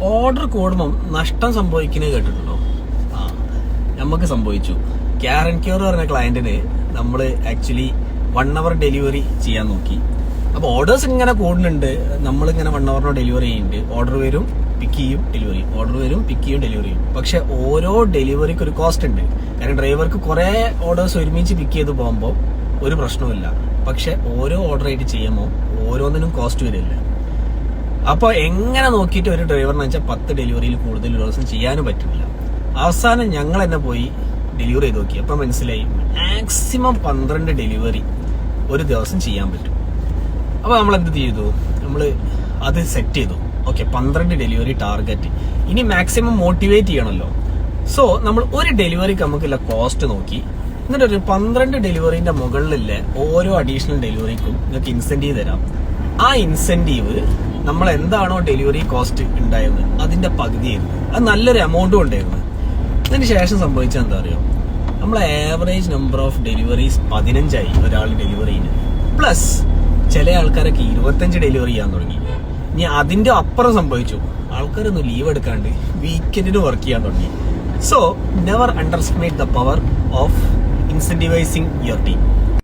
Order കൂടുമ്പം നഷ്ടം സംഭവിക്കുന്നത് കേട്ടിട്ടുണ്ടോ? നമുക്ക് സംഭവിച്ചു. ക്യാരൻക്യൂർ പറഞ്ഞ ക്ലയന്റിന് നമ്മൾ ആക്ച്വലി 1 hour ഡെലിവറി ചെയ്യാൻ നോക്കി. അപ്പൊ ഓർഡേഴ്സ് ഇങ്ങനെ കൂടുന്നുണ്ട്. നമ്മളിങ്ങനെ 1 hour ഡെലിവറി ചെയ്യുന്നുണ്ട്. ഓർഡർ വരും, പിക്ക് ചെയ്യും, ഡെലിവറി, ഓർഡർ വരും, പിക്ക് ചെയ്യും, ഡെലിവറി ചെയ്യും. പക്ഷെ ഓരോ ഡെലിവറിക്ക് ഒരു കോസ്റ്റ് ഉണ്ട്. കാരണം ഡ്രൈവർക്ക് കുറെ ഓർഡേഴ്സ് ഒരുമിച്ച് പിക്ക് ചെയ്ത് പോകുമ്പോൾ ഒരു പ്രശ്നമില്ല. പക്ഷെ ഓരോ ഓർഡർ ആയിട്ട് ചെയ്യുമ്പോൾ ഓരോന്നിനും കോസ്റ്റ് വരില്ല. അപ്പൊ എങ്ങനെ നോക്കിയിട്ട് ഒരു ഡ്രൈവറിന് വെച്ചാൽ 10 ഡെലിവറിയിൽ കൂടുതൽ ഒരു ദിവസം ചെയ്യാനും പറ്റില്ല. അവസാനം ഞങ്ങൾ തന്നെ പോയി ഡെലിവറി ചെയ്ത് നോക്കി. അപ്പൊ മനസ്സിലായി മാക്സിമം 12 ഡെലിവറി ഒരു ദിവസം ചെയ്യാൻ പറ്റും. അപ്പൊ നമ്മൾ എന്ത് ചെയ്തു? നമ്മൾ അത് സെറ്റ് ചെയ്തു. Okay, 12 delivery target. ഇനി മാക്സിമം മോട്ടിവേറ്റ് ചെയ്യണമല്ലോ. സോ നമ്മൾ ഒരു ഡെലിവറിക്ക് നമുക്കുള്ള കോസ്റ്റ് നോക്കി, എന്നിട്ട് ഒരു 12 ഡെലിവറിന്റെ മുകളിലുള്ള ഓരോ അഡീഷണൽ ഡെലിവറിക്കും നിങ്ങൾക്ക് ഇൻസെന്റീവ് തരാം. ആ ഇൻസെന്റീവ് നമ്മൾ എന്താണോ ഡെലിവറി കോസ്റ്റ് ഉണ്ടായിരുന്നത് അതിന്റെ പകുതിയായിരുന്നു. അത് നല്ലൊരു എമൗണ്ടും ഉണ്ടായിരുന്നു. അതിന് ശേഷം സംഭവിച്ചാൽ എന്താ അറിയോ? നമ്മളെ ആവറേജ് നമ്പർ ഓഫ് ഡെലിവറീസ് 15 ഒരാൾ ഡെലിവറി ചെയ്യുന്നത്. പ്ലസ് ചില ആൾക്കാരൊക്കെ 25 ഡെലിവറി ചെയ്യാൻ തുടങ്ങി. ഇനി അതിന്റെ അപ്പുറം സംഭവിച്ചു, ആൾക്കാരൊന്നും ലീവ് എടുക്കാണ്ട് വീക്കെൻഡിന് വർക്ക് ചെയ്യാൻ തുടങ്ങി. So never underestimate the power of incentivising your team.